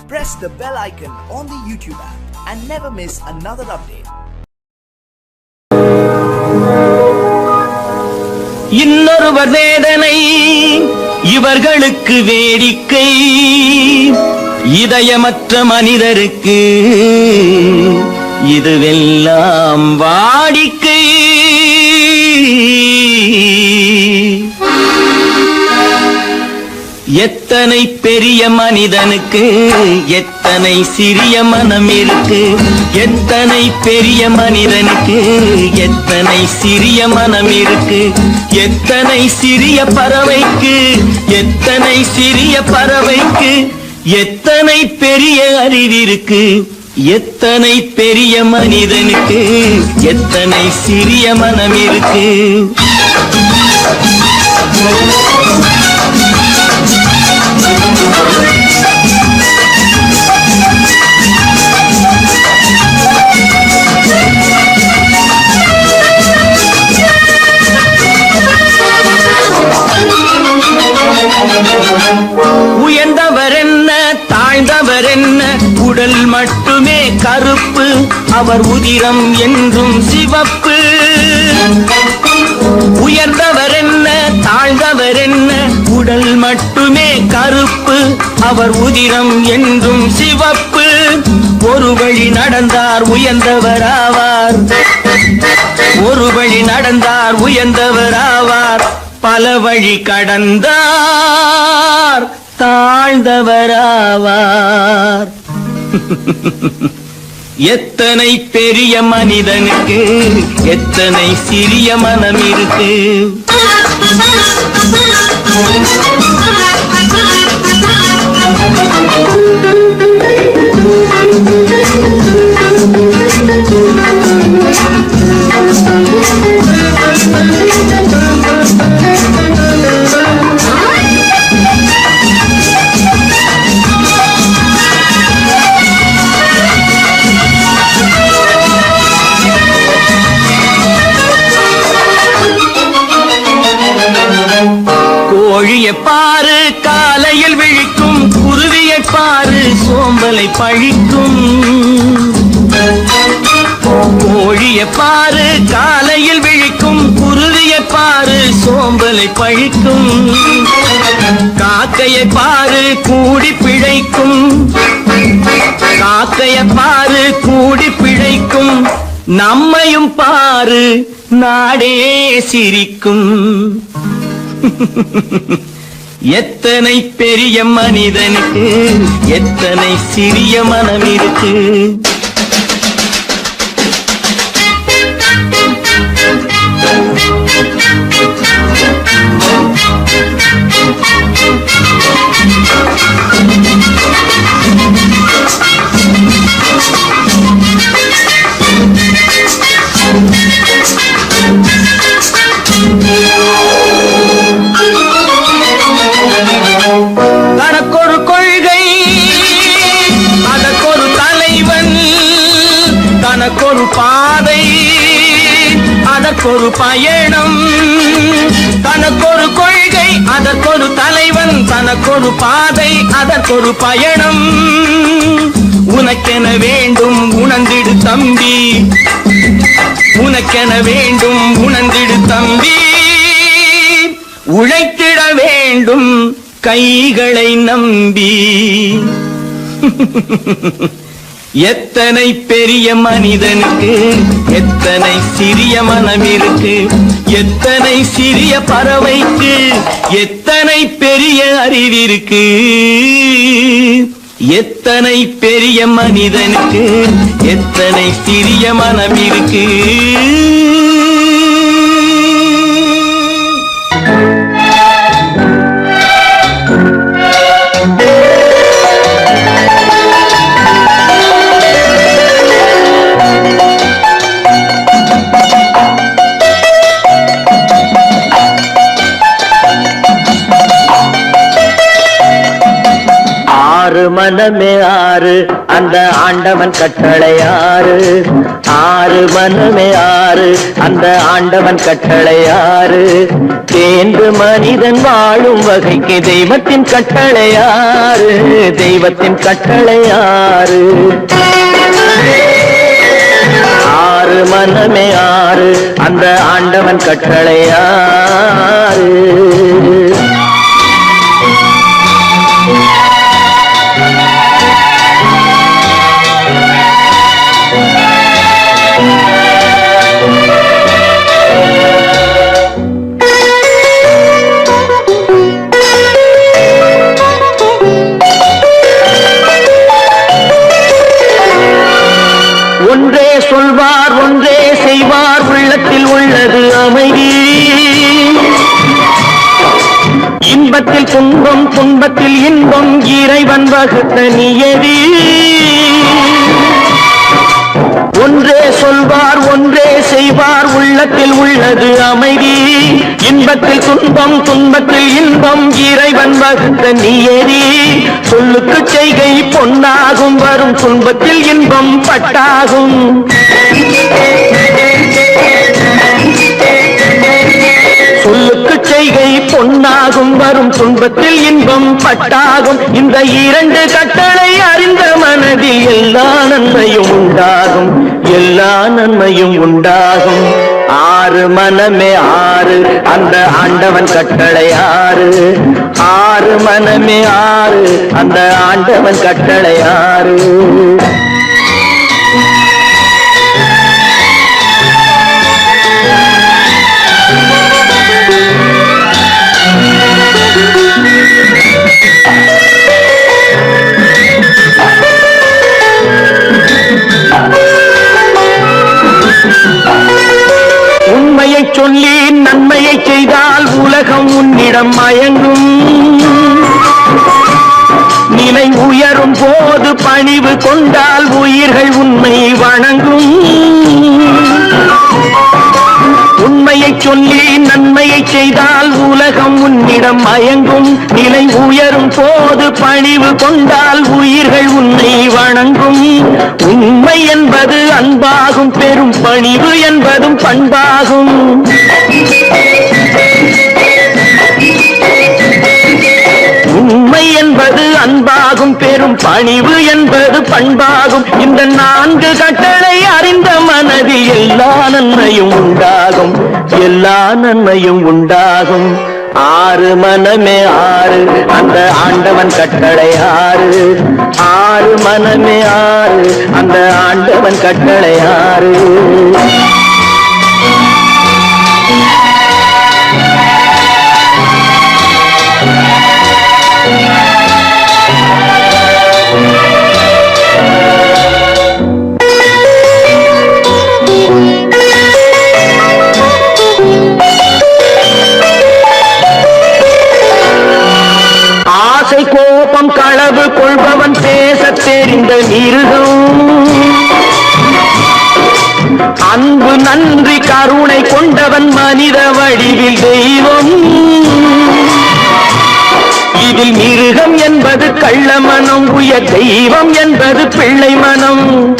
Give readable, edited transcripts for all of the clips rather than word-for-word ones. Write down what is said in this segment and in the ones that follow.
Press the bell icon on the YouTube app and never miss another update. இன்னொருவர் வேதனை இவர்களுக்கு வேடிக்கை, இதயமற்ற மனிதருக்கு இதுவெல்லாம் வாடிக்கை. எத்தனை பெரிய மனிதனுக்கு எத்தனை சிறிய மனம் இருக்கு, எத்தனை பெரிய மனிதனுக்கு எத்தனை சிறிய மனம் இருக்கு, எத்தனை சிறிய பறவைக்கு எத்தனை சிறிய பறவைக்கு எத்தனை பெரிய அறிவிருக்கு, எத்தனை பெரிய மனிதனுக்கு எத்தனை சிறிய மனம் இருக்கு. உயர்ந்தவர் என்ன தாழ்ந்தவர் என்ன, உடல் மட்டுமே கருப்பு, அவர் உதிரம் என்றும் சிவப்பு. உயர்ந்தவர் என்ன தாழ்ந்தவர் என்ன, உடல் மட்டுமே கருப்பு, அவர் உதிரம் என்றும் சிவப்பு. ஒரு வழி நடந்தார் உயர்ந்தவராவார், ஒரு வழி நடந்தார் உயர்ந்தவராவார், பல வழி கடந்தார் தாழ்ந்தவராவார். எத்தனை பெரிய மனிதனுக்கு எத்தனை சிறிய மனம் இருக்கு. கோழியை பாரு காலையில் விழிக்கும், குருவியை பாரு சோம்பலை பழிக்கும். கோழியை பாரு காலையில் விழிக்கும், குருவியை பாரு சோம்பலை பழிக்கும். காக்கையை பாரு கூடி பிழைக்கும், காக்கையை பாரு கூடி பிழைக்கும். நம்மையும் பாரு நாடே சிரிக்கும். எத்தனை பெரிய மனிதனுக்கு எத்தனை சிறிய மனம் இருக்கு. தனக்கொரு கொள்கை அதற்கொரு தலைவன், தனக்கொரு பாதை அதற்கொரு பயணம். தனக்கொரு கொள்கை அதற்கொரு தலைவன், தனக்கொரு பாதை அதற்கொரு பயணம். உனக்கென வேண்டும் உணர்ந்திடு தம்பி, உனக்கென வேண்டும் உணர்ந்திடு தம்பி. உழைத்திட வேண்டும் கைகளை நம்பி. எத்தனை பெரிய மனிதனுக்கு எத்தனை சிறிய மனம் இருக்கு, எத்தனை சிறிய பறவைக்கு எத்தனை பெரிய அறிவிருக்கு, எத்தனை பெரிய மனிதனுக்கு எத்தனை சிறிய மனம் இருக்கு. ஆறு மனமே ஆறு அந்த ஆண்டவன் கட்டளை ஆறு. ஆறு மனமே ஆறு அந்த ஆண்டவன் கட்டளை ஆறு. தேர்ந்து மனிதன் வாழும் வகைக்கு தெய்வத்தின் கட்டளை ஆறு. தெய்வத்தின் கட்டளை ஆறு. ஆறு மனமே ஆறு அந்த ஆண்டவன் கட்டளை ஆறு. ஒன்றே சொல்வார் ஒன்றே செய்வார் உள்ளத்தில் உள்ளது அமைதி. இன்பத்தில் துன்பம் துன்பத்தில் இன்பம் இறைவன் வகுத்த நியதி. ஒன்றே சொல்வார் ஒன்றே செய்வார் உள்ளத்தில் உள்ளது அமைதி. இன்பத்தில் துன்பம் துன்பத்தில் இன்பம் இறைவன் வகுத்த நியதி. சொல்லுக்கு செய்கை பொன்னாகும் வரும் துன்பத்தில் இன்பம் பட்டாகும். சொல்லுக்கு செய்கை பொன்னாகும் வரும் துன்பத்தில் இன்பம் பட்டாகும். இந்த இரண்டு கட்டளை அறிந்த மனதில் எல்லா நன்மையும் உண்டாகும். எல்லா நன்மையும் உண்டாகும். ஆறு மனமே ஆறு அந்த ஆண்டவன் கட்டளை ஆறு. ஆறு மனமே ஆறு அந்த ஆண்டவன் கட்டளை ஆறு. உண்மையை சொல்லி நன்மையை செய்தால் உலகம் உன்னிடம் மயங்கும். நிலை உயரும் போது பணிவு கொண்டால் உயிர்கள் உன்னை வணங்கும். உண்மையை சொல்லி நன்மையை செய்தால் உலகம் உன்னிடம் மயங்கும். நிலை உயரும் போது பணிவு கொண்டால் உயிர்கள் உன்னை வணங்கும். உண்மை என்பது அன்பாகும். பெரும் பணிவு என்பதும் பண்பாகும். உண்மை என்பது அன்பாகும். பெரும் பணிவு என்பது பண்பாகும். இந்த நான்கு கட்டளை அறிந்த மனதில் எல்லா நன்மையும் உண்டாகும். எல்லா நன்மையும் உண்டாகும். ஆறு மனமே ஆறு அந்த ஆண்டவன் கட்டளை ஆறு. ஆறு மனமே ஆறு அந்த ஆண்டவன் கட்டளை ஆறு. கோபம் களவு கொள்பவன் பேசத் தெரிந்த மிருகம். அன்பு நன்றி கருணை கொண்டவன் மனித வடிவில் தெய்வம். இதில் மிருகம் என்பது கள்ள மனம். உயர் தெய்வம் என்பது பிள்ளை மனம்.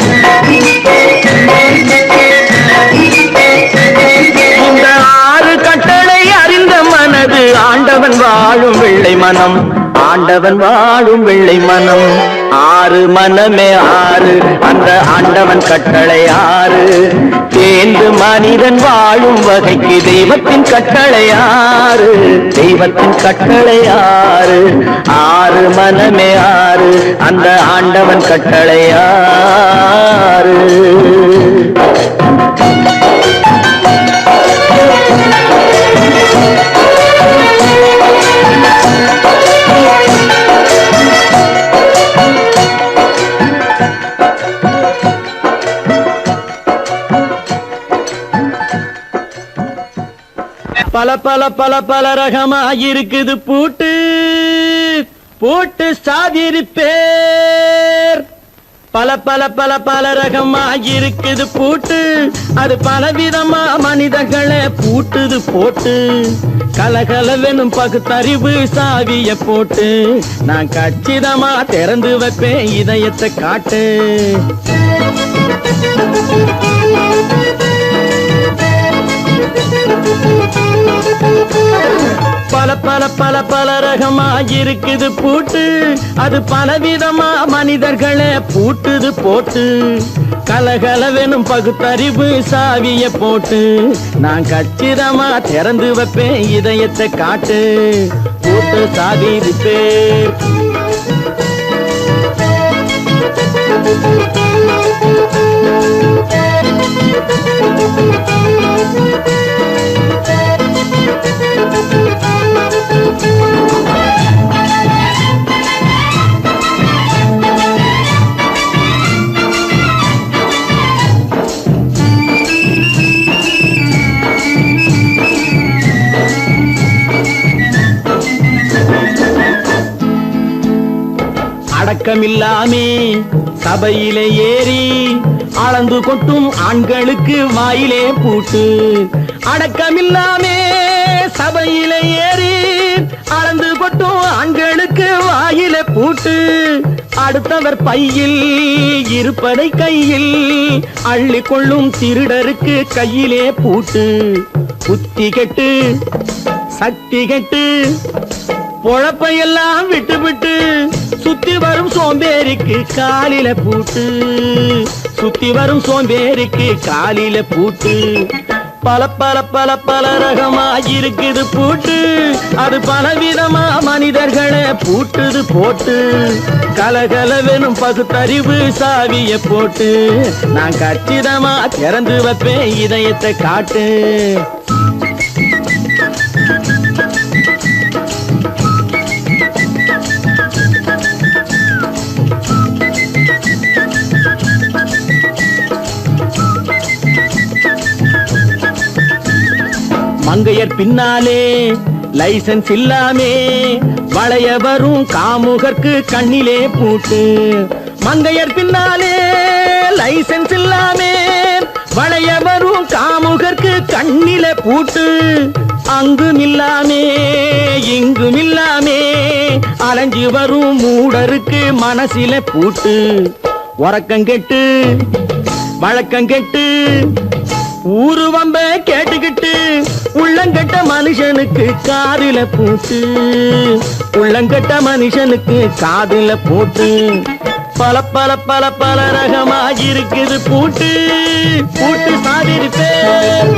இந்த ஆறு கட்டளை அறிந்த மனது ஆண்டவன் வாழும் வெள்ளை மனம். ஆண்டவன் வாழும் வெள்ளை மனம். ஆறு மனமே ஆறு அந்த ஆண்டவன் கட்டளை ஆறு. தேர்ந்து மனிதன் வாழும் வகைக்கு தெய்வத்தின் கட்டளை ஆறு. தெய்வத்தின் கட்டளை ஆறு. ஆறு மனமே ஆறு அந்த ஆண்டவன் கட்டளை ஆறு. பல பல பல பல ரகமா இருக்குது பூட்டு. பூட்டு சாதிரு பேர் பல பல பல பல ரகமா இருக்குது பூட்டு, அது பலவிதமா மனிதர்களை பூட்டுது போட்டு. கலகலவெனும் பகுத்தறிவு சாவிய போட்டு, நான் கச்சிதமா திறந்து வைப்பேன் இதயத்தை காட்டு. பல பல பல பல ரகமா இருக்குது பூட்டு, அது பலவிதமா மனிதர்களை பூட்டுது போட்டு. கலகலவெனும் பகுத்தறிவு சாவிய போட்டு, நான் கச்சிதமா திறந்து வைப்பேன் இதயத்தை காட்டு. பூட்டு சாவி பேர் அடக்கமில்லாமே சபையிலே ஏறி அளந்து கொட்டும் ஆண்களுக்கு வாயிலே பூட்டு. அடக்கமில்லாமே சபையிலே ஏறி அளந்து கொட்டும் ஆண்களுக்கு வாயிலே பூட்டு. அடுத்தவர் பையில் இருப்பதை கையில் அள்ளி கொள்ளும் திருடருக்கு கையிலே பூட்டு. புத்தி கெட்டு சக்தி கெட்டு பொழப்பையெல்லாம் விட்டு விட்டு சுத்தி வரும் சோம்பேறிக்கு காலில பூட்டு. சுத்தி வரும் சோம்பேறிக்கு காலில பூட்டு. பல பல பல பல ரகமா இருக்குது பூட்டு, அது பலவிதமா மனிதர்களை பூட்டுது போட்டு. கலகலவெனும் பகுத்தறிவு சாவிய போட்டு, நான் கச்சிதமா திறந்து வைப்பேன் இதயத்தை காட்டு. மங்கையர் பின்னாலே லைசன்ஸ் இல்லாமே வளைய வரும் காமுகர்க்கு கண்ணிலே பூட்டு. மங்கையர் பின்னாலே லைசன்ஸ் இல்லாமே வளைய வரும் காமுகர்க்கு கண்ணிலே பூட்டு. அங்கும் இல்லாமே இங்கும் இல்லாமே அலைஞ்சு வரும் மூடருக்கு மனசில பூட்டு. உறக்கங்கெட்டு வழக்கங்கெட்டு ஊரு வம்ப கேட்டுக்கிட்டு உள்ளங்கட்ட மனுஷனுக்கு காதில பூட்டு. உள்ளங்கட்ட மனுஷனுக்கு காதில பூட்டு. பல பல பல பல ரகமா இருக்குது பூட்டு. பூட்டு சாதிருப்பேன்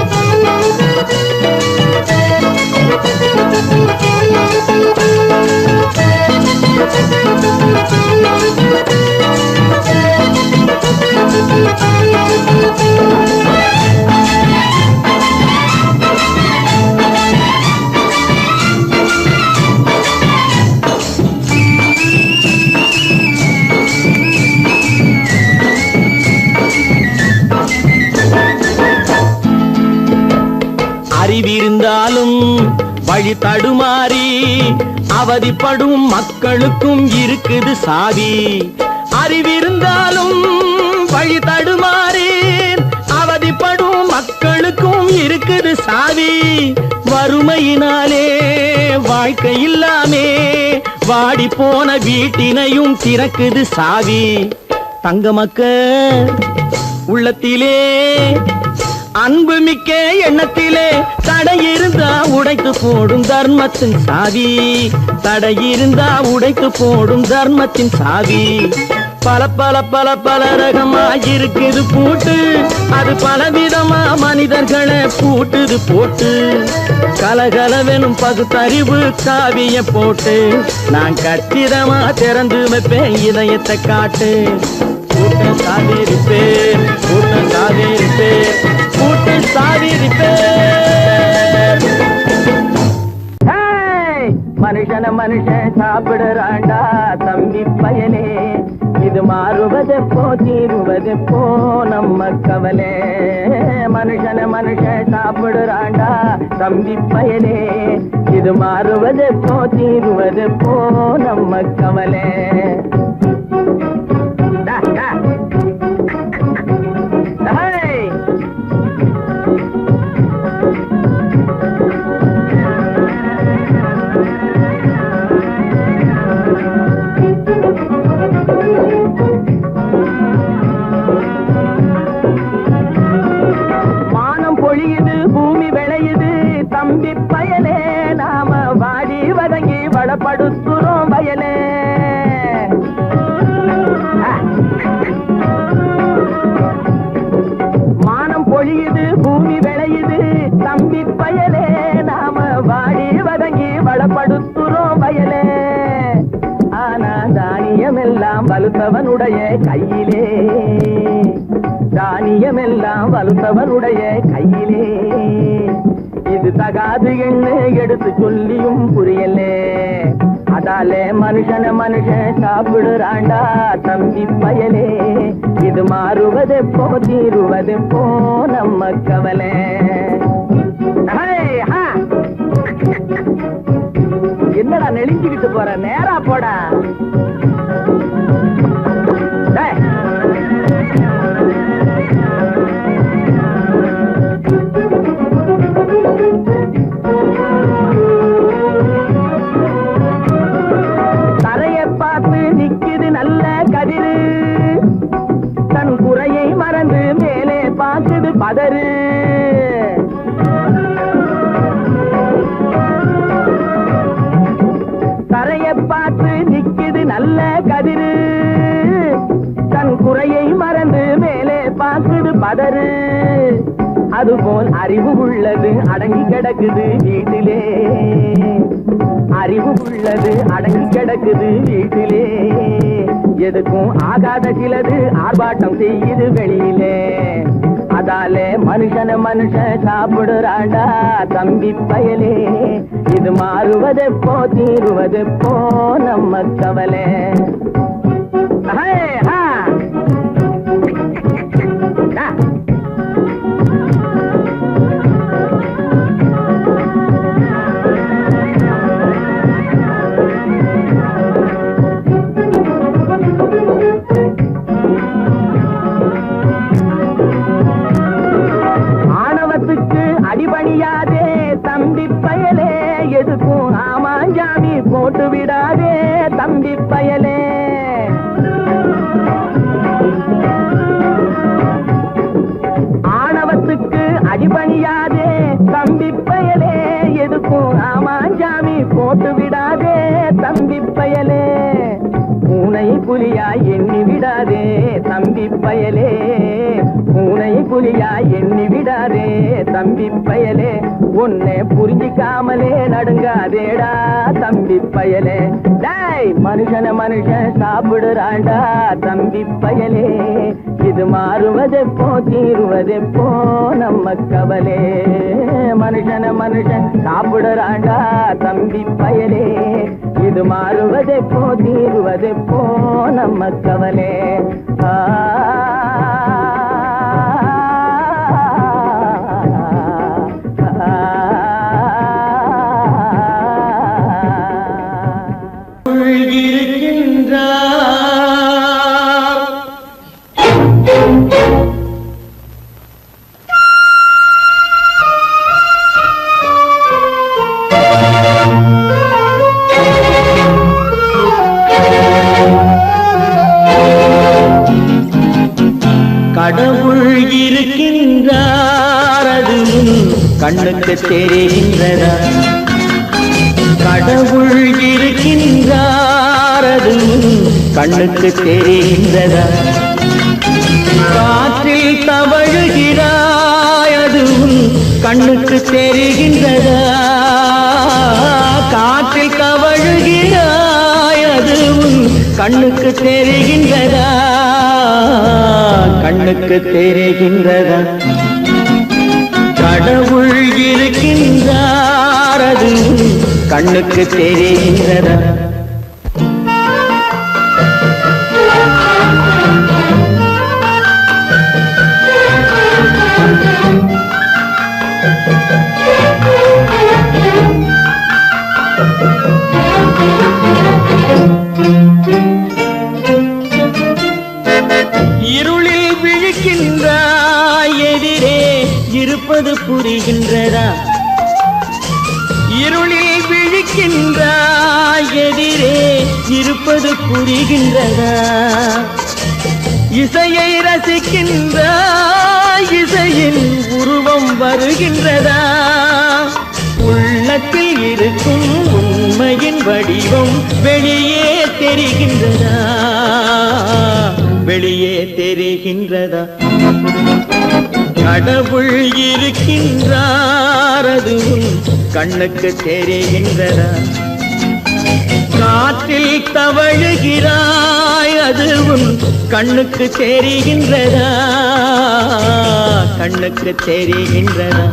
அறிவிருந்தாலும் வழி தடுமாறி அவதிப்படும் மக்களுக்கும் இருக்குது சாவி. அறிவிருந்தாலும் வழி தடுமாறி அவதிப்படும் மக்களுக்கும் இருக்குது சாவி. வறுமையினாலே வாழ்க்கை இல்லாமே வாடி போன வீட்டினையும் திறக்குது சாவி. தங்க மக்கள் உள்ளத்திலே அன்பு மிக்க எண்ணத்திலே தடையிருந்தா உடைத்து போடும் தர்மத்தின் சாவி. தடையிருந்தா உடைத்து போடும் தர்மத்தின் சாவி. பல பல பல பல ரகமா இருக்குது பூட்டு, அது பலவிதமா மனிதர்களை பூட்டுது போட்டு. கலகலவெனும் பகுத்தறிவு சாவிய போட்டு, நான் கச்சிதமா திறந்து வைப்பேன் இதயத்தை காட்டு. பூட்டு சாவிருப்பேன் பூட்டு சாவிருப்பேன் பூட்டு சாவிருப்பேன். மனுஷன மனுஷன் சாப்பிடுறாண்டா தம்பி பயனே, இது மாறுவதெப்போ தீருவதெப்போ நம்ம கவலை. மனுஷன மனுஷன் சாப்பிடுறாண்டா தம்பி பயனே, இது மாறுவதெப்போ தீருவதெப்போ நம்ம கவலை. தானியமெல்லாம் வலுத்தவனுடைய கையிலே, தானியமெல்லாம் வலுத்தவனுடைய கையிலே. இது தகாது என்ன எடுத்து சொல்லியும் புரியலே. அதாலே மனுஷன் சாப்பிடுறாண்டா தம்பி பயலே. இது மாறுவதெப்போ தீருவதெப்போ நம்ம கவலை. என்னடா நெளிஞ்சுக்கிட்டு போற, நேரா போடா. தரைய பார்த்து நிக்குது நல்ல கதிரு, தன் குறையை மறந்து மேலே பார்க்குது பதறு. தரைய பார்த்து நிக்குது நல்ல கதிரு, தன் குறையை மறந்து மேலே பார்க்குது பதறு. அதுபோல் அறிவு உள்ளது அடங்கி கிடக்குது வீட்டிலே, அறிவு உள்ளது அடங்கி கிடக்குது வீட்டிலே. எதுக்கும் ஆகாத சிலது ஆர்ப்பாட்டம் செய்யுது வெளியிலே. அதாலே மனுஷன் சாப்பிடுறாண்டா தம்பி பயலே. இது மாறுவதெப்போ தீருவதெப்போ நம்ம கவலை. அடிபணியாதே தம்பி பயலே, எதுக்கும் ஆமாஞ்சாமி போட்டு விடாதே தம்பி பயலே. ஆணவத்துக்கு அடிபணியாதே தம்பி பயலே, எதுக்கும் ஆமாஞ்சாமி போட்டு விடாதே தம்பி பயலே. பூனை புலியா எண்ணி விடாதே தம்பி பயலே, பூனை புலியா எண்ணி விடாதே தம்பி பயலே. உன்னை புரிஞ்சிக்காமலே நடுங்காதேடா தம்பி பயலே. டேய் மனுஷன் சாப்பிடுறாண்டா தம்பி பயலே. இது மாறுவதெப்போ தீருவதெப்போ நம்ம கவலை. மனுஷன் சாப்பிடுறாண்டா தம்பி பயலே. இது மாறுவதெப்போ தீருவதெப்போ நம்ம கவலை. கடவுள் இருக்கின்றார் அது கண்ணுக்கு தெரிகின்றதா? கடவுள் இருக்கின்றார் அது கண்ணுக்கு தெரிகின்றதா? காற்றில் தவழுகிறாய் அது கண்ணுக்கு தெரிகின்றதா? காற்றில் தவழுகிறாய் அது கண்ணுக்கு தெரிகின்றதா? கண்ணுக்கு தெரிகின்றதா? கடவுள் இருக்கின்றார் அது கண்ணுக்கு தெரிகின்றதா? இருளில் விழிக்கின்றாய் எதிரே இருப்பது புரிகின்றதா? இருளில் விழிக்கின்றாய் எதிரே இருப்பது புரிகின்றதா? இசையை ரசிக்கின்றாய் இசையின் உருவம் வருகின்றதா? உள்ளத்தில் இருக்கும் உண்மையின் வடிவம் வெளியே தெரிகின்றதா? வெளியே தெரிகின்றதா? கடவுள் இருக்கின்றார் அது கண்ணுக்கு தெரிகின்றதா? காற்றில் தவழுகிறார் கண்ணுக்கு தெரிகின்றதா, கண்ணுக்கு தெரிகின்றதா?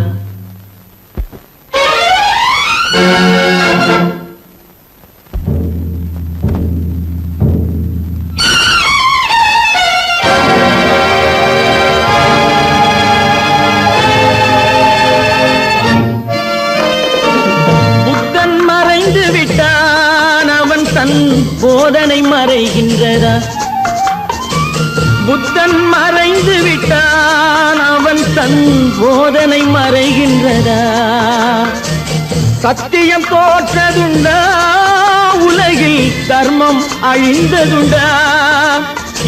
புத்தன் மறைந்து விட்டான், அவன் தன் போதனை மறைகின்றதா? புத்தன் மறைந்து விட்டான், அவன் தன் போதனை மறைகின்றதா? சத்தியம் தோற்றதுண்டா, உலகில் தர்மம் அழிந்ததுண்டா?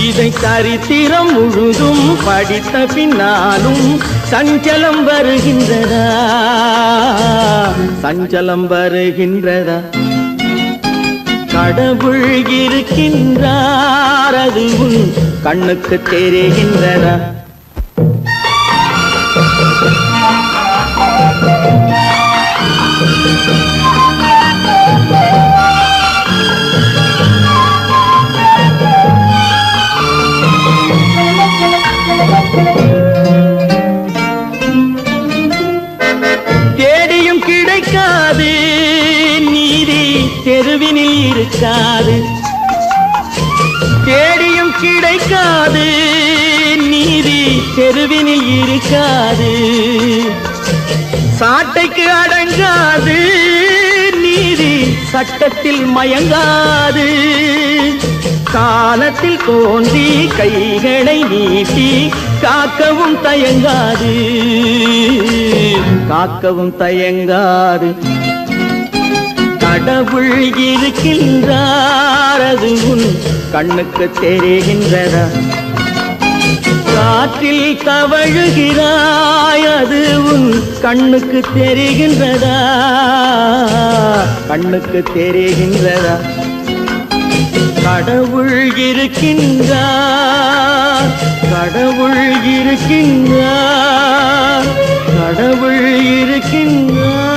இதை சரித்திரம் முழுதும் படித்த பின்னாலும் சஞ்சலம் வருகின்றதா, சஞ்சலம் வருகின்றதா? கடவுள் இருக்கின்றார், அது உன் கண்ணுக்கு தெரிகின்றதா? தேடியும் கிடைக்காது நீதி, தெருவினில் இருக்காது. தேடியும் கிடைக்காது நீதி, தெருவினில் இருக்காது. சாட்டைக்கு அடங்காது நீதி, சட்டத்தில் மயங்காது. காலத்தில் தோன்றி கைகளை நீட்டி காக்கவும் தயங்காது, காக்கவும் தயங்காது. கடவுள் இருக்கின்றார், அது உன் கண்ணுக்கு தெரிகின்றதா? காற்றில் தவழுகிறாய், அது உன் கண்ணுக்கு தெரிகின்றதா, கண்ணுக்கு தெரிகின்றதா? கடவுள் இருக்கின்றார், கடவுள் இருக்கின்றார், கடவுள் இருக்கின்றார்.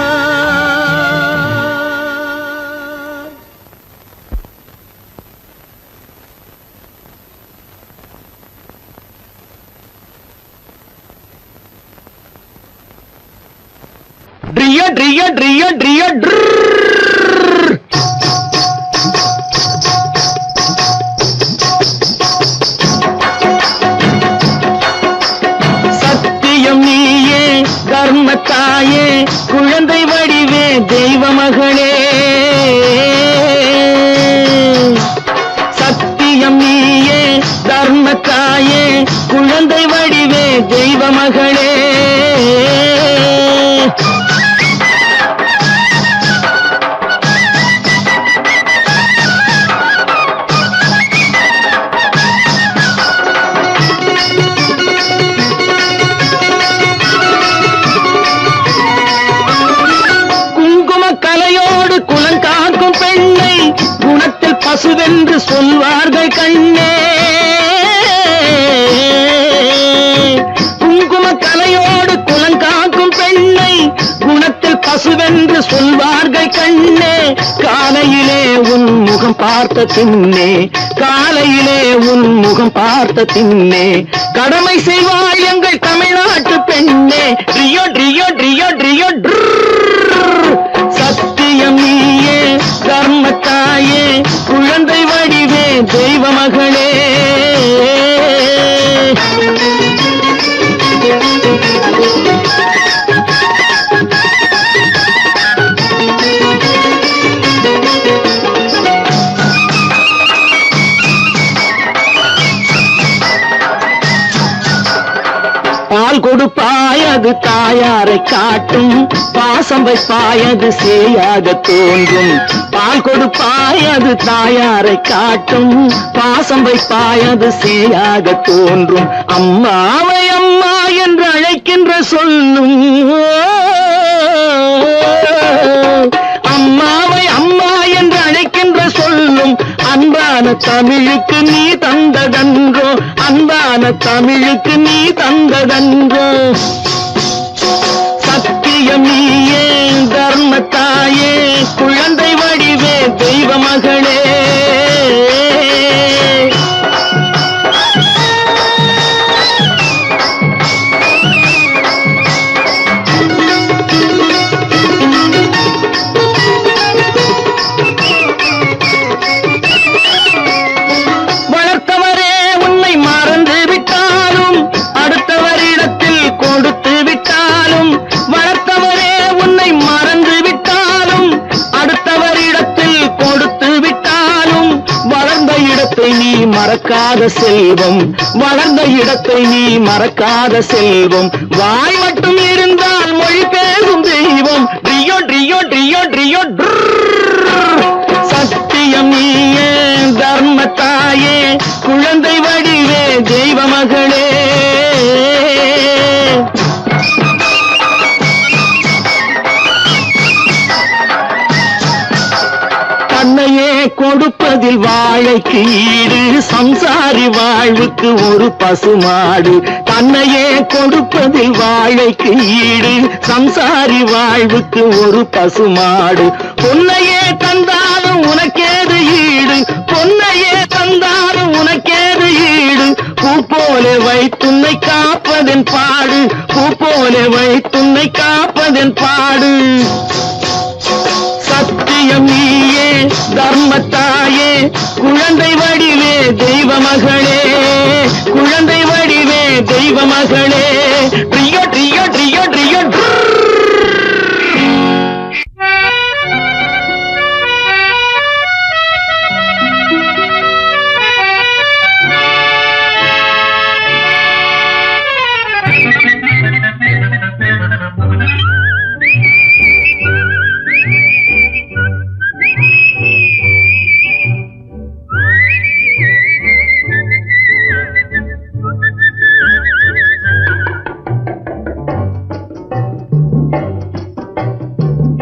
ட்ரிய ட்ரிய ட்ரிய ட்ரிய சத்தியம் நீயே, தர்மத்தாயே, குழந்தை வடிவே, தெய்வ மகளே. சத்தியம் நீயே, தர்மத்தாயே, குழந்தை வடிவே, தெய்வ மகளே. பசுவென்று சொல்வார்கள் கண்ணே, குங்கும கலையோடு குலங்காக்கும் பெண்ணை குணத்தில் பசுவென்று சொல்வார்கள் கண்ணே. காலையிலே உன் முகம் பார்த்த பின்னே, காலையிலே உன் முகம் பார்த்த பின்னே கடமை செய்வாய் எங்கள் தமிழ்நாட்டு பெண்ணே. ட்ரியோ ட்ரியோ ட்ரியோ ட்ரியோ. சத்தியம் நீயே, தர்மத்தாயே, குழந்தை வடிவே, தெய்வ மகளே. பால் கொடுப்பாய், அது தாயாரை காட்டும். பாசம் வைப்பாய், அது சேயாக தோன்றும். பால் கொடுப்பாய், அது தாயாரை காட்டும். பாசம் வைப்பாய், அது சேயாக தோன்றும். அம்மாவை அம்மா என்று அழைக்கின்ற சொல்லும், அம்மாவை அம்மா என்று அழைக்கின்ற சொல்லும் அன்பான தமிழுக்கு நீ தந்ததன்றோ, அன்பான தமிழுக்கு நீ தந்ததன்றோ. சத்தியம் நீயே, தர்மத்தாயே, குழந்தை வடிவே, தெய்வ மகளே. மறக்காத செல்வம், வளர்ந்த இடத்தை நீ மறக்காத செல்வம், வாய் மட்டும் இருந்தால் மொழி பேசும் தெய்வம். ட்ரியோ ட்ரியோ ட்ரியோ ட்ரியோ சத்தியம் நீயே தர்மத்தாயே, குழந்தை வடிவே தெய்வ மகளே. தன்னையே கொடுப்பதில் வாழைக்கு ஈடு, சம்சாரி வாழ்வுக்கு ஒரு பசுமாடு. தன்னையே கொடுப்பதில் வாழைக்கு ஈடு, சம்சாரி வாழ்வுக்கு ஒரு பசுமாடு. பொன்னையே தந்தாலும் உனக்கேது ஈடு, பொன்னையே தந்தாலும் உனக்கேது ஈடு. பூ போல வைத்துன்னை காப்பதன் பாடு, பூ போல வைத்துன்னை காப்பதன் பாடு. சத்தியம் நீயே தர்மத்தாயே, குழந்தை வடிவே தெய்வ மகளே, குழந்தை வடிவே தெய்வ மகளே. ட்ரியோ ட்ரியோ ட்ரியோ ட்ரியோ.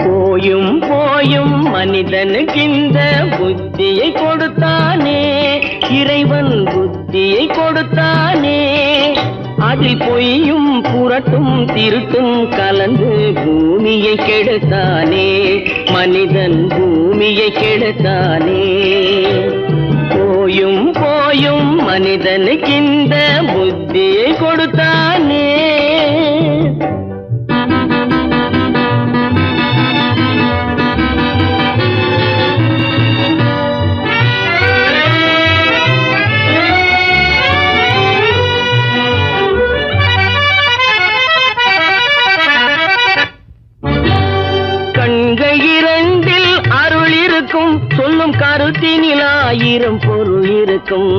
போயும் போயும் மனிதனுக்கு இந்த புத்தியை கொடுத்தானே, இறைவன் புத்தியை கொடுத்தானே. அதில் பொய்யும் புரட்டும் திருட்டும் கலந்து பூமியை கெடுத்தானே, மனிதன் பூமியை கெடுத்தானே. போயும் போயும் மனிதனுக்கு இந்த புத்தியை கொடுத்தானே. சொல்லும் கருத்தினில் ஆயிரம் பொருள் இருக்கும்,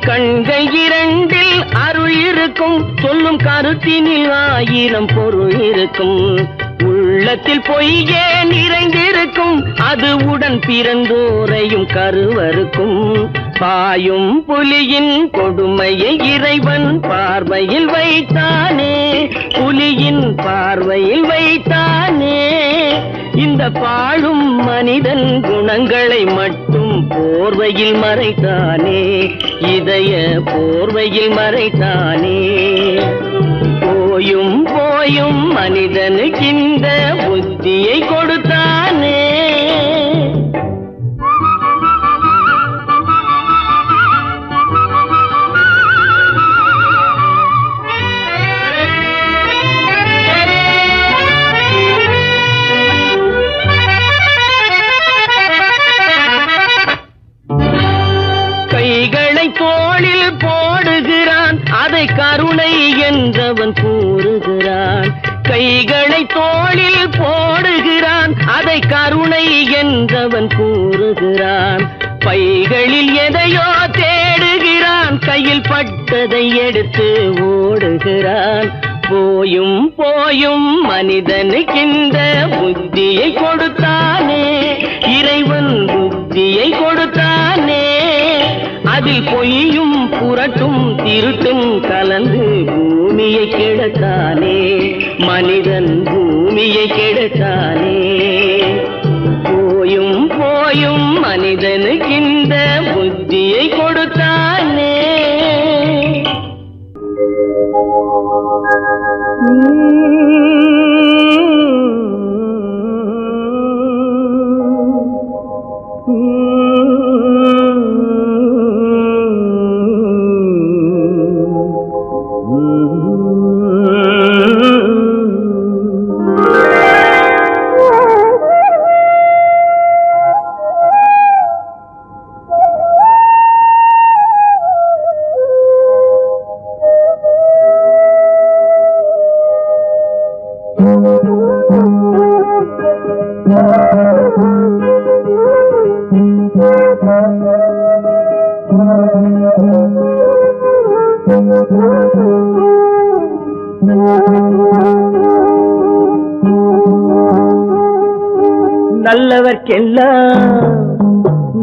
கண்கள் இரண்டில் அருள் இருக்கும். சொல்லும் கருத்தினில் ஆயிரம் பொருள் இருக்கும். உள்ளத்தில் பொய்யே நிறைந்திருக்கும், அது உடன் பிறந்தோரையும் கருவருக்கும். பாயும் புலியின் கொடுமையை இறைவன் பார்வையில் வைத்தானே, புலியின் பார்வையில் வைத்தானே. இந்த பாழும் மனிதன் குணங்களை மட்டும் போர்வையில் மறைத்தானே, இதய போர்வையில் மறைத்தானே. போயும் போயும் மனிதனுக்கு இந்த புத்தியை கொடுத்தானே. தோளில் போடுகிறான், அதை கருணை என்றவன் கூறுகிறான். கைகளை தோளில் போடுகிறான், அதை கருணை என்றவன் கூறுகிறான். பைகளில் எதையோ தேடுகிறான், கையில் பட்டதை எடுத்து ஓடுகிறான். போயும் போயும் மனிதனுக்கு இந்த புத்தியை கொடுத்தானே, இறைவன் புத்தியை கொடுத்தானே. அதில் பொய்யும் புரட்டும் திருட்டும் கலந்து பூமியை கெடுத்தானே, மனிதன் பூமியை கெடுத்தானே. போயும் போயும் மனிதனுக்கு இந்த புத்தியை கொடுத்தானே.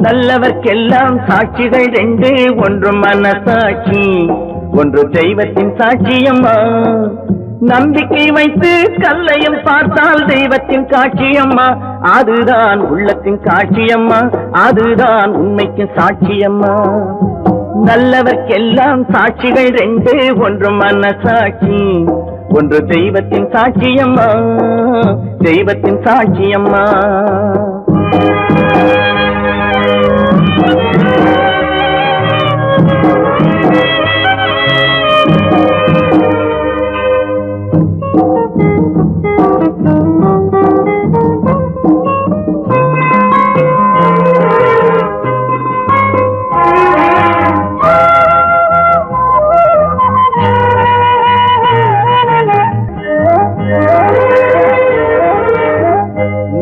நல்லவர்க்கெல்லாம் சாட்சிகள் ரெண்டு, ஒன்று மனசாட்சி, ஒன்று தெய்வத்தின் சாட்சியம்மா. நம்பிக்கை வைத்து கல்லையும் பார்த்தால் தெய்வத்தின் காட்சியம்மா. அதுதான் உள்ளத்தின் காட்சியம்மா, அதுதான் உண்மைக்கு சாட்சியம்மா. நல்லவர்க்கெல்லாம் சாட்சிகள் ரெண்டு, ஒன்று மனசாட்சி, ஒன்று தெய்வத்தின் சாட்சியம்மா, தெய்வத்தின் சாட்சியம்மா.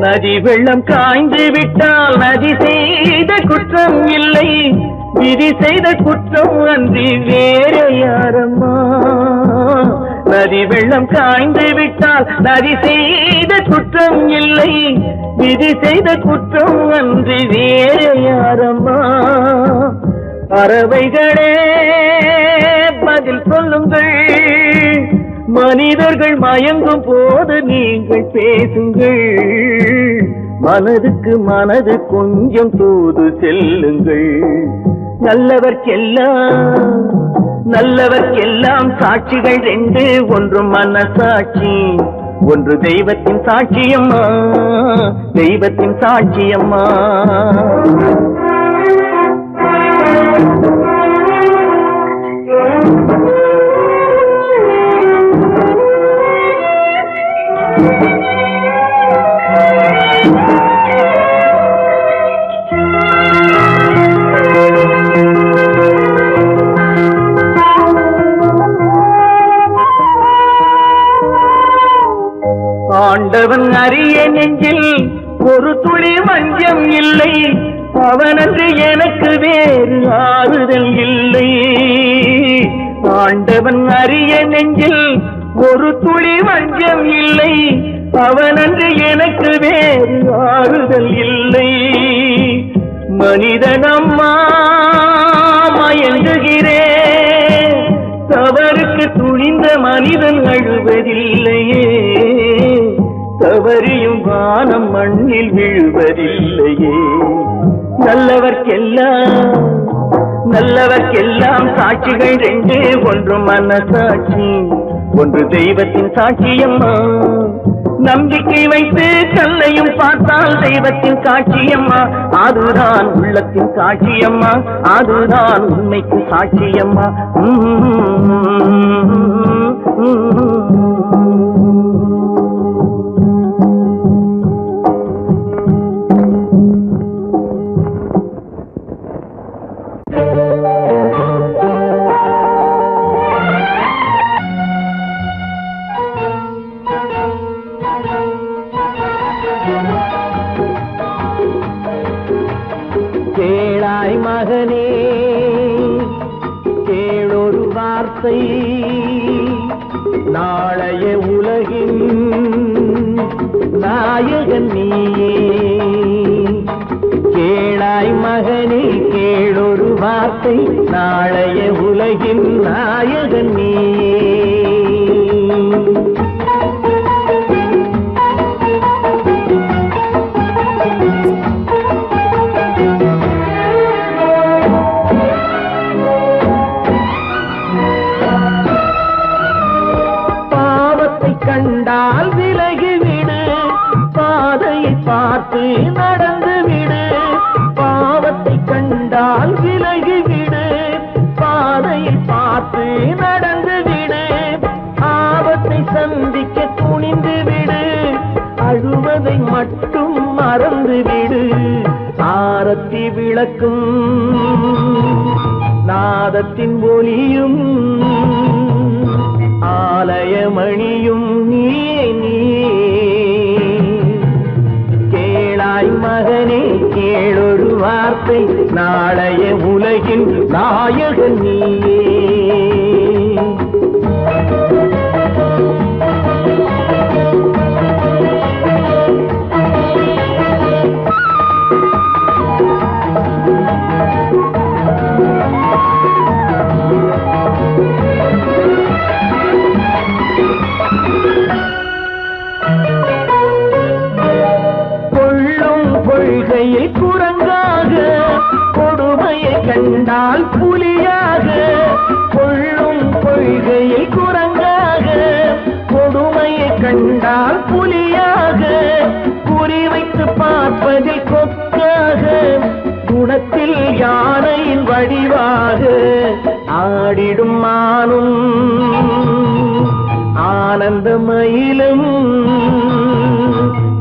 நதி வெள்ளம் காய்ந்து விட்டால் நதி செய்த குற்றம் இல்லை, விதி செய்த குற்றம் அன்றி வேற யாரம்மா. நதி வெள்ளம் காய்ந்து விட்டால் நதி செய்த குற்றம் இல்லை, விதி செய்த குற்றம் அன்றி வேற யாரம்மா. பறவைகளே பதில் சொல்லுங்கள், மனிதர்கள் மயங்கும் போது நீங்கள் பேசுங்கள், மனதுக்கு மனது கொஞ்சம் தூது செல்லுங்கள். நல்லவர்க்கெல்லாம் சாட்சிகள் ரெண்டு, ஒன்று மனசாட்சி, ஒன்று தெய்வத்தின் சாட்சியம்மா, தெய்வத்தின் சாட்சியம்மா. ஆண்டவன் அறிய நெஞ்சில் ஒரு துளி வஞ்சம் இல்லை, அவனன்று எனக்கு வேறு ஆறுதல் இல்லை. ஆண்டவன் அறிய நெஞ்சில் ஒரு துளி வஞ்சம் இல்லை, அவனன்று எனக்கு வேறு ஆறுதல் இல்லை. மனிதனம்மா மயங்குகிறேன், தவறுக்கு துணிந்த மனிதன் அழுவதில்லையே, தவறியும் வானம் மண்ணில் விழுவதில்லையே. நல்லவர்க்கெல்லாம் சாட்சிகள் ரெண்டு, ஒன்று மனசாட்சி, ஒன்று தெய்வத்தின் சாட்சியம்மா. நம்பிக்கை வைத்து கல்லையும் பார்த்தால் தெய்வத்தின் காட்சியம்மா, அதுதான் உள்ளத்தின் காட்சியம்மா, அதுதான் உண்மைக்கு சாட்சியம்மா. கேளாய் மகனே கேளொரு வார்த்தை, நாளைய உலகின் நாயகன் நீயே. கேளாய் மகனே கேளொரு வார்த்தை, நாளைய உலகின் நாயகன் நீயே. கண்டால் விலகிவிடு, பாதையை பார்த்து நடந்து விடு. பாவத்தை கண்டால் விலகிவிடு, பாதையை பார்த்து நடந்து விடு. ஆபத்தை சந்திக்க துணிந்து விடு, அழுவதை மட்டும் மறந்து விடு. ஆரத்தி விளக்கும் நாதத்தின் ஒலியும் ஆலயமணியும் நீயே நீயே. கேளாய் மகனே கேளொரு வார்த்தை, நாளைய உலகின் நாயகன் நீயே. ஆடிடும் மானும் ஆனந்த மயிலும்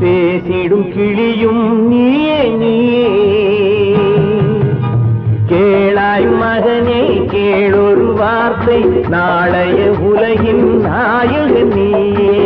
பேசிடும் கிளியும் நீயே நீயே கேளாய் மகனே கேளொரு வார்த்தை நாளைய உலகின் நாயகன் நீயே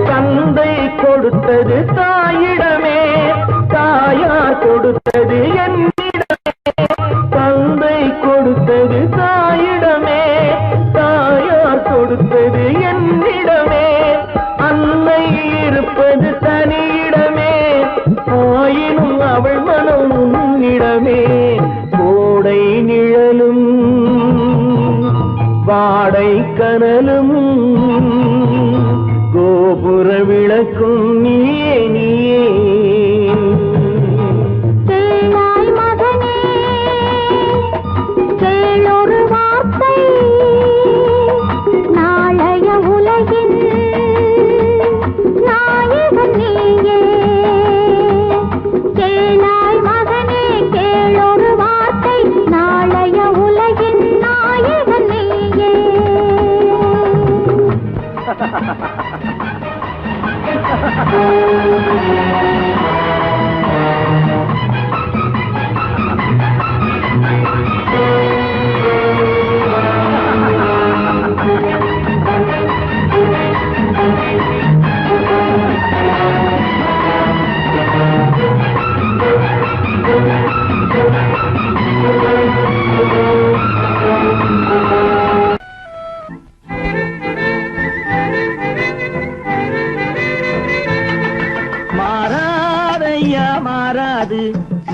தந்தை கொடுத்தது தாயிடமே தாயார் கொடுத்தது என்னிடமே தந்தை கொடுத்தது தாயிடமே தாயார் கொடுத்தது என்னிடமே அன்னை இருப்பது தனியிடமே ஆயினும் அவள் மனம் உன்னிடமே கோடை நிழலும் வாடை கனலும் கோபுர விளக்கும் நீயே நீயே கேளாய் மகனே கேளொரு வார்த்தை நாளைய உலகின் நாயகன் நீயே கேளாய் மகனே கேளொரு வார்த்தை நாளைய உலகின் நாயகன் நீயே மாறாதையா மாறாது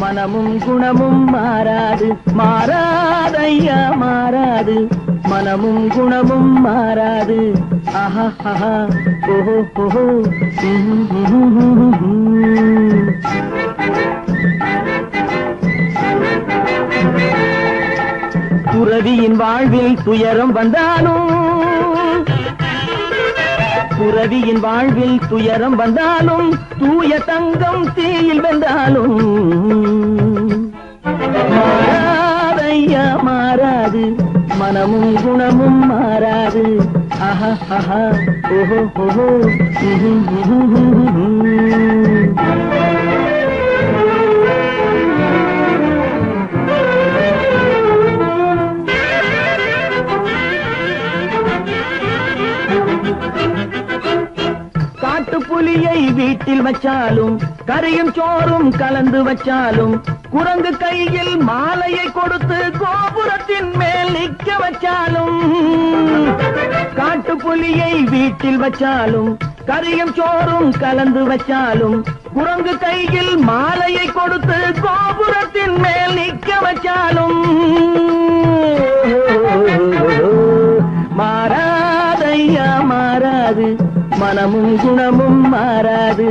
மனமும் குணமும் மாறாது மாறாதையா மாறாது மனமும் குணமும் மாறாது ஆஹா ஆஹா ஓஹோ ஓஹோ துறவியின் வாழ்வில் துயரம் வந்தாலும் துறவியின் வாழ்வில் துயரம் வந்தாலும் தூய தங்கம் தீயில் வென்றாலும் மாறாதையா மாறாது மனமும் குணமும் மாறாது ஆஹா ஆஹா ஓஹோ ஓஹோ காட்டுப்புலியை வீட்டில் வச்சாலும் கறியும் சோறும் கலந்து வச்சாலும் குரங்கு கையில் மாலையை கொடுத்து கோபுரத்தின் மேல் நிற்க வச்சாலும் காட்டுப்புலியை வீட்டில் வச்சாலும் கறியும் சோறும் கலந்து வச்சாலும் குரங்கு கையில் மாலையை கொடுத்து கோபுரத்தின் மேல் நிற்க வச்சாலும் மாறாதையா மாறாது மனமும் குணமும் மாறாது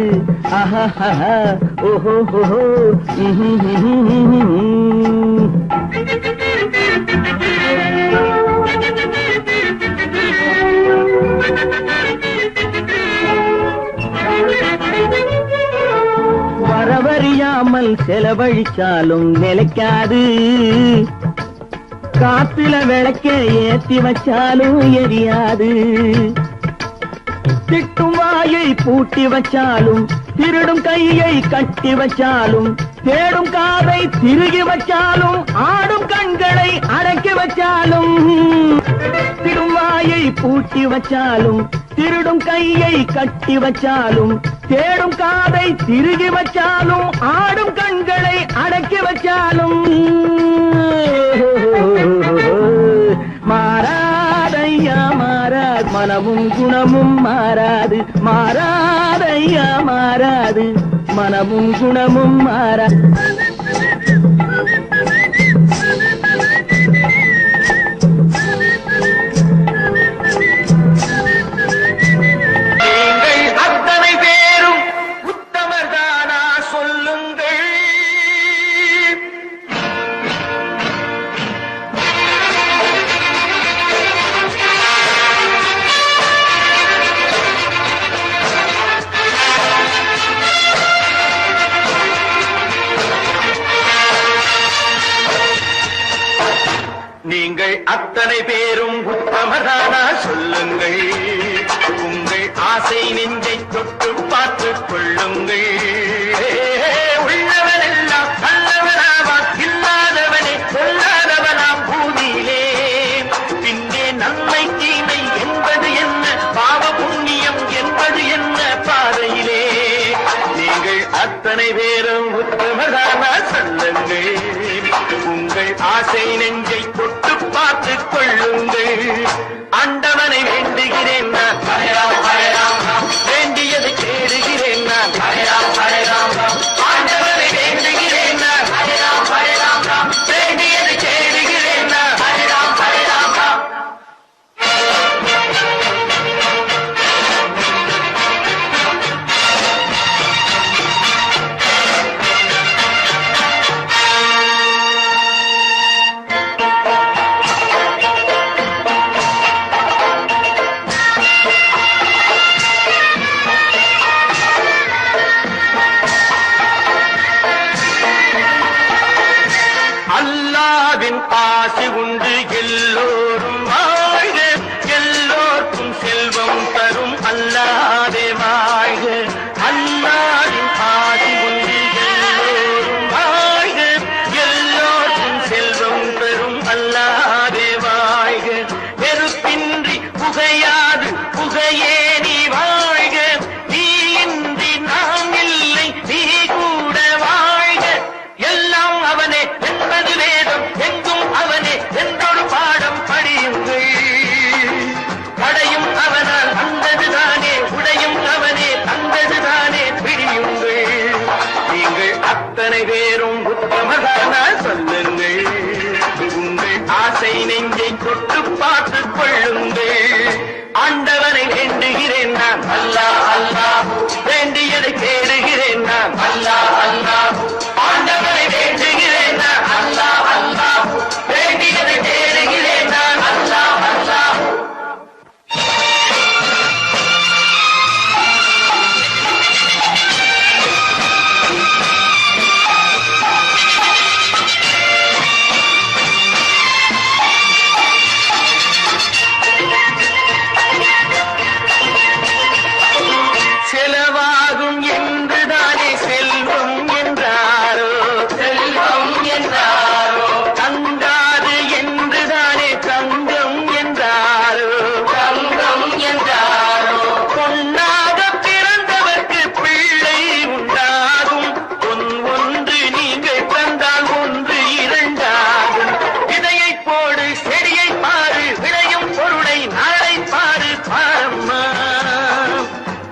ஆஹா ஆஹா ஓஹோ ஓஹோ வரவறியாமல் செலவழிச்சாலும் நிலைக்காது காத்துல விளக்க ஏத்தி வச்சாலும் எரியாது திட்டும் வாயை பூட்டி வச்சாலும் திருடும் கையை கட்டி வச்சாலும் தேடும் காதை திருகி வச்சாலும் ஆடும் கண்களை அடக்கி வச்சாலும் திடும் வாயை பூட்டி வச்சாலும் திருடும் கையை கட்டி வச்சாலும் தேடும் காதை திருகி வச்சாலும் ஆடும் கண்களை அடக்கி வச்சாலும் மாறாதையா மாறாது மனமும் குணமும் மாறாது மாறாதையா மாறாது மனமும் குணமும் மாறாது அத்தனை பேரும் உத்தமதானா சொல்லுங்கள். உங்கள் ஆசை நெஞ்சை தொட்டு பார்த்துக் கொள்ளுங்கள். உள்ளவனெல்லாம் நல்லவனாவான், இல்லாதவனே சொல்லாதவனாம் பூமியிலே. பின்னே நன்மை தீமை என்பது என்ன, பாவ புண்ணியம் என்பது என்ன பாதையிலே. நீங்கள் அத்தனை பேரும் உத்தமதானா சொல்லுங்கள். உங்கள் ஆசை நெஞ்சை தொட்டு பார்த்துக் கொள்ளுங்கள். ஆண்டவனை வேண்டுகிறேன் நான், வேண்டியதை தேடுகிறேன் நான். ஆண்டவனை வேண்டுகிறேன் நான், வேண்டியதை தேடுகிறேன் நான். அல்லாவின் ஆசி உண்டு எல்லோரும் வாழ்க, எல்லோருக்கும் செல்வம் தரும் அல்லாதே வாழ்க. அல்லாவின் ஆசி உண்டு எல்லோரும் வாழ்க, எல்லோருக்கும் செல்வம் தரும் அல்லாதே வாழ்க. நெருப்பின்றி புகையாது புகையே நீ வாழ்க, நீ இன்றி நாம் இல்லை நீ கூட வாழ்க. எல்லாம் அவனே என்பது வேதம், எங்கும் அவனே என்றொரு பாடம் படியுங்கள். படையும் அவனால் வந்ததுதானே, உடையும் அவனே தந்ததுதானே பிடியுங்கள். நீங்கள் அத்தனை பேரும் உத்தமதானா சொல்லுங்கள். உங்கள் ஆசை நெஞ்சை தொட்டு பார்த்துக் கொள்ளுங்கள். ஆண்டவனை வேண்டுகிறேன் நான், அல்லாஹ் அல்லாஹ், வேண்டியதை தேடுகிறேன் நான், அல்லாஹ் அல்லாஹ். ஆண்டவனை வேண்டுகிறேன் நான், அல்லாஹ் அல்லாஹ், வேண்டியதை தேடுகிறேன் நான், அல்லாஹ் அல்லாஹ். செலவாகும் என்றுதானே செல்வம் என்றாரோ, செல்வம் என்றாரோ. தங்காது என்றுதானே தங்கம் என்றாரோ, தங்கம் என்றாரோ. பொன்னாக பிறந்தவர்க்கு பிள்ளை உண்டாகும், பொன் ஒன்று நீங்கள் தந்தால் ஒன்று இரண்டாகும். விதையை போடு செடியை பாரு, விளையும் பொருளை நாளை பாரு பாரம்மா.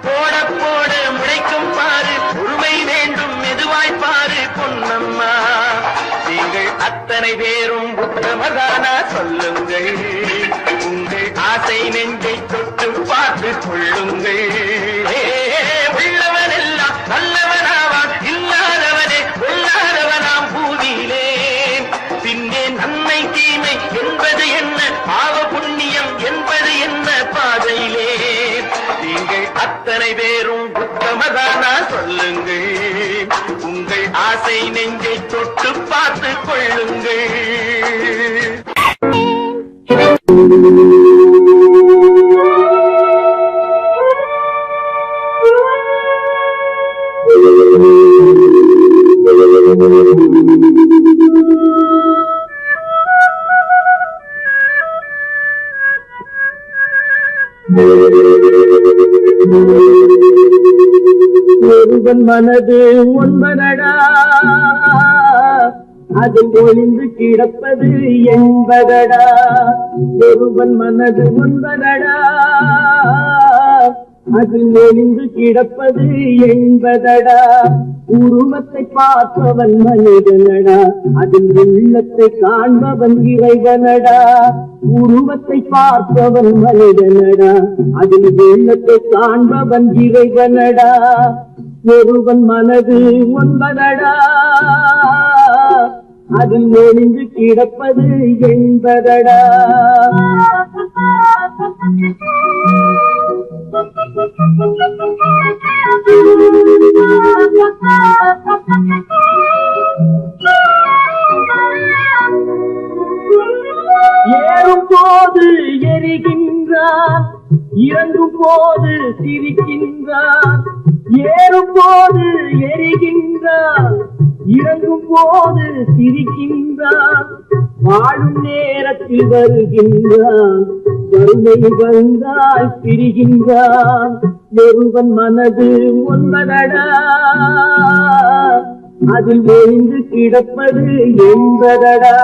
போட போட முளைக்கும் பாரு, பொறுமை வேண்டும் மெதுவாய் பாரு பொன்னம்மா. நீங்கள் அத்தனை பேரும் உத்தமதானா சொல்லுங்கள். உங்கள் ஆசை நெஞ்சை தொட்டு பார்த்துக் கொள்ளுங்கள். உள்ளவனெல்லாம் நல்லவனாவான், இல்லாதவனே கொல்லாதவனாம் பூமியிலே. பின்னே நன்மை தீமை என்பது என்ன, பாவ புண்ணியம் என்பது என்ன பாதையிலே. நீங்கள் அத்தனை பேரும் உத்தமதானா சொல்லுங்கள். உங்கள் ஆசை நெஞ்சை தொட்டு பார்த்துக் கொள்ளுங்கள். ஒருவன் மனது ஒன்பதடா, அதில் ஒளிந்து கிடப்பது என்பதடா. ஒருவன் மனது ஒன்பதடா, அதில் ஒளிந்து கிடப்பது என்பதடா. உருவத்தை பார்ப்பவன் மனிதனடா, அதில் உள்ளத்தை காண்பவன் இறைவனடா. உருவத்தை பார்ப்பவன் மனிதனடா, அதில் உள்ளத்தை காண்பவன் இறைவனடா. ஒருவன் மனது ஒன்பதடா, அதில் ஒளிந்து கிடப்பது என்பதடா. ஏறும் இறங்கும் போது சிரிக்கின்றான், ஏறும் போது எரிகின்றான். இறங்கும் போது சிரிக்கின்றான், வாழும் நேரத்தில் வருகின்றான். வறுமை வந்தால் பிரிகின்றான். ஒருவன் மனது ஒன்பதடா, அதில் ஒழிந்து கிடப்பது என்பதடா.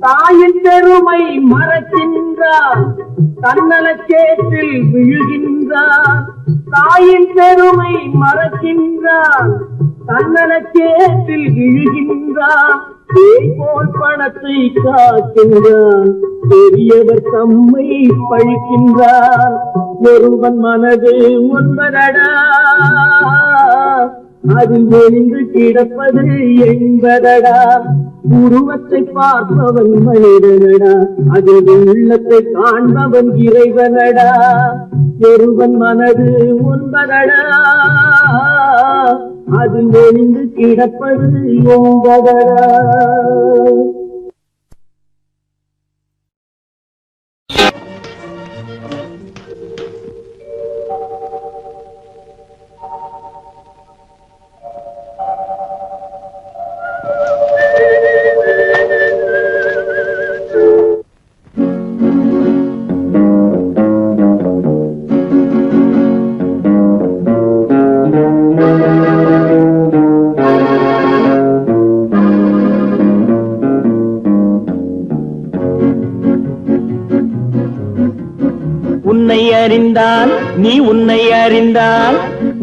தாயின் பெருமை மறக்கின்றான், தன்னலச்சேற்றில் விழுகின்றான். தாயின் பெருமை மறக்கின்றான், தன்னலச்சேற்றில் விழுகின்றான். போல் பணத்தை காக்கின்றான், பெரியவர் தம்மை பழிக்கின்றார். ஒருவன் மனது ஒன்பதடா, அதில் ஒளிந்து கிடப்பது என்பதடா. உருவத்தை பார்ப்பவன் மனிதனடா, அதில் உள்ளத்தை காண்பவன் இறைவனடா. ஒருவன் மனது ஒன்பதடா, அதில் ஒளிந்து கிடப்பது என்பதடா. உன்னை அறிந்தால் நீ உன்னை அறிந்தால்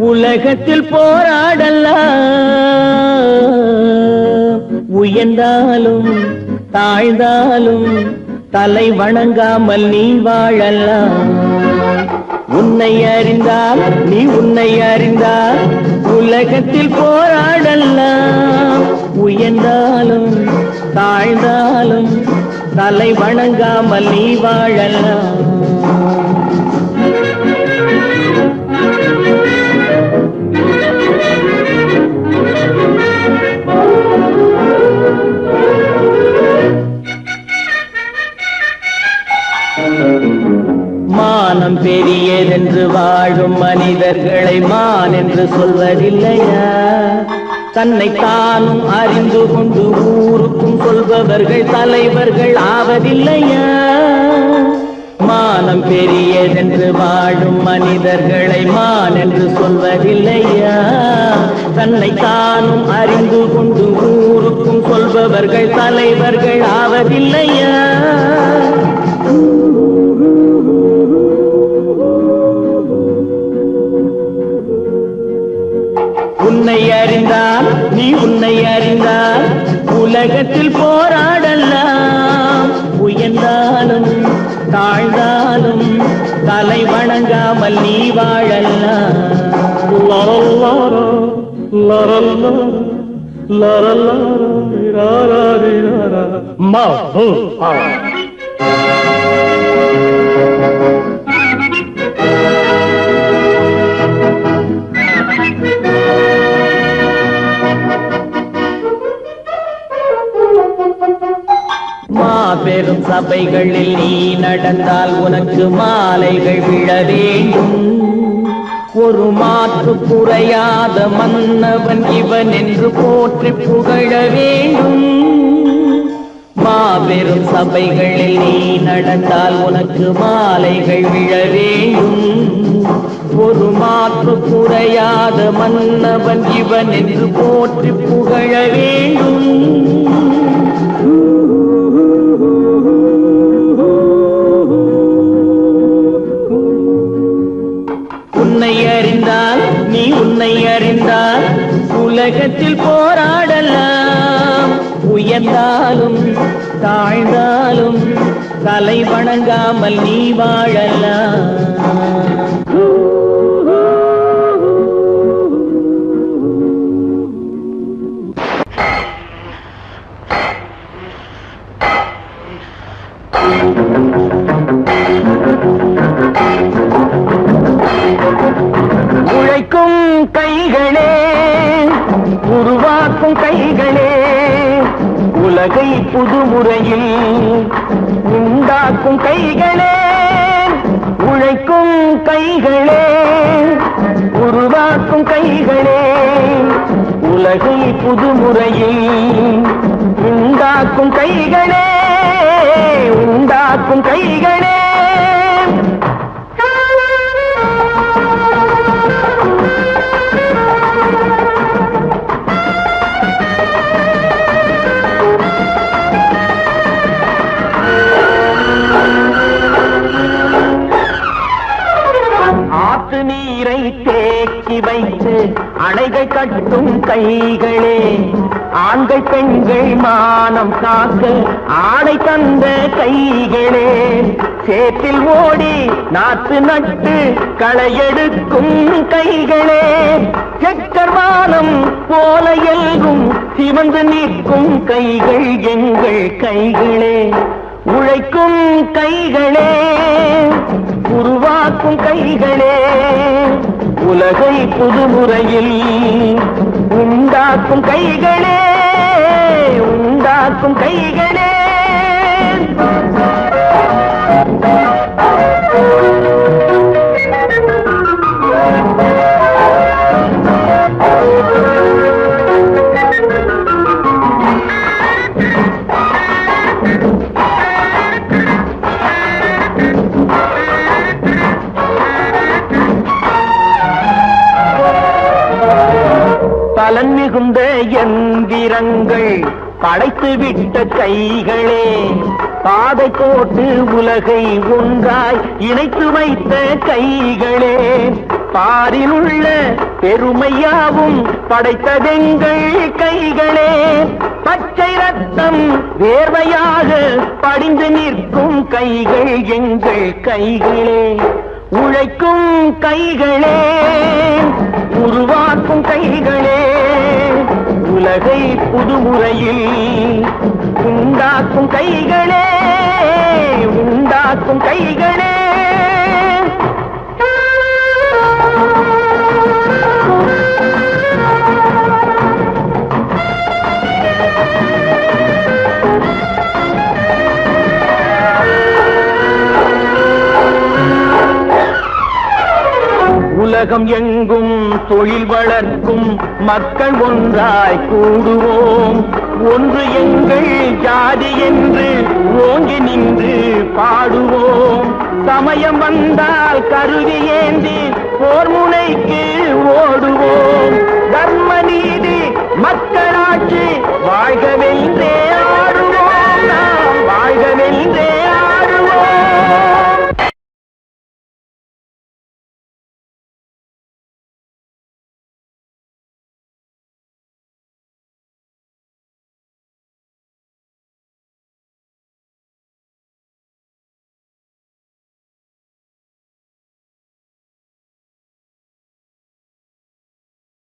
உலகத்தில் போராடலாம். உயர்ந்தாலும் தாழ்ந்தாலும் தலை வணங்காமல் நீ வாழலாம். உன்னை அறிந்தால் நீ உன்னை அறிந்தால் உலகத்தில் போராடலாம். உயர்ந்தாலும் தாழ்ந்தாலும் தலை வணங்காமல் நீ வாழலாம். மானம் பெரியதென்று வாழும் மனிதர்களை மான் என்று சொல்வதில்லையா? தன்னை தானும் அறிந்து கொண்டு ஊருக்கும் சொல்பவர்கள் தலைவர்கள் ஆவதில்லையா? மானம் பெரியதென்று வாழும் மனிதர்களை மான் என்று சொல்வதில்லையா? தன்னை தானும் அறிந்து கொண்டு ஊருக்கும் சொல்பவர்கள் தலைவர்கள் ஆவதில்லையா? உன்னை அறிந்தால் நீ உன்னை அறிந்தால் உலகத்தில் போராடலாம். உயர்ந்தாலும் தாழ்ந்தாலும் தலை வணங்காமல் நீ வாழலாம். மாபெரும் சபைகளில் நீ நடந்தால் உனக்கு மாலைகள் விழ வேண்டும். ஒரு மாற்று குறையாத மன்னவன் இவன் என்று போற்றி புகழ வேண்டும். மாபெரும் சபைகளில் நீ நடந்தால் உனக்கு மாலைகள் விழ வேண்டும். ஒரு மாற்று குறையாத மன்னவன் இவன் என்று போற்றி புகழ வேண்டும். உன்னை அறிந்தால் நீ உன்னை அறிந்தால் உலகத்தில் போராடலாம். உயர்ந்தாலும் தாழ்ந்தாலும் தலை வணங்காமல் நீ வாழலாம். உழைக்கும் கைகளே உருவாக்கும் கைகளே உலகை புதுமுறையில் உண்டாக்கும் கைகளே உழைக்கும் கைகளே உருவாக்கும் கைகளே உலகை புதுமுறையில் உண்டாக்கும் கைகளே உண்டாக்கும் கைகளே ஆத்து நீரை தேக்கி வைத்து அணைகள் கட்டும் கைகளே ஆண்கள் பெண்கள் மானம் காக்க ஆடை தந்த கைகளே சேற்றில் ஓடி நாத்து நட்டு களையெடுக்கும் கைகளே செக்கர்வானம் போல எல்கும் சிவந்து நிற்கும் கைகள் எங்கள் கைகளே உழைக்கும் கைகளே உருவாக்கும் கைகளே உலகை புதுமுறையில் உண்டாக்கும் கைகளே உண்டாக்கும் கைகளே பலன் மிகுந்த எந்திரங்கள் படைத்து விட்ட கைகளே பாதை போட்டு உலகை ஒன்றாய் இணைத்து வைத்த கைகளே பாரில் உள்ள பெருமையாவும் படைத்ததெங்கள் கைகளே பச்சை ரத்தம் வேர்வையாக படிந்து நிற்கும் கைகள் எங்கள் கைகளே உழைக்கும் கைகளே உருவாக்கும் கைகளே உலகை புதுமுறையில் உண்டாக்கும் கைகளே உண்டாக்கும் கைகளே உலகம் எங்கும் தொழில் வளர்க்கும் மக்கள் ஒன்றாய் கூடுவோம் ஒன்று எங்கள் ஜாதி என்று ஓங்கி நின்று பாடுவோம் சமயம் வந்தால் கருவி ஏந்தி போர் முனைக்கு ஓடுவோம் தர்ம நீதி மக்களாட்சி வாழ்க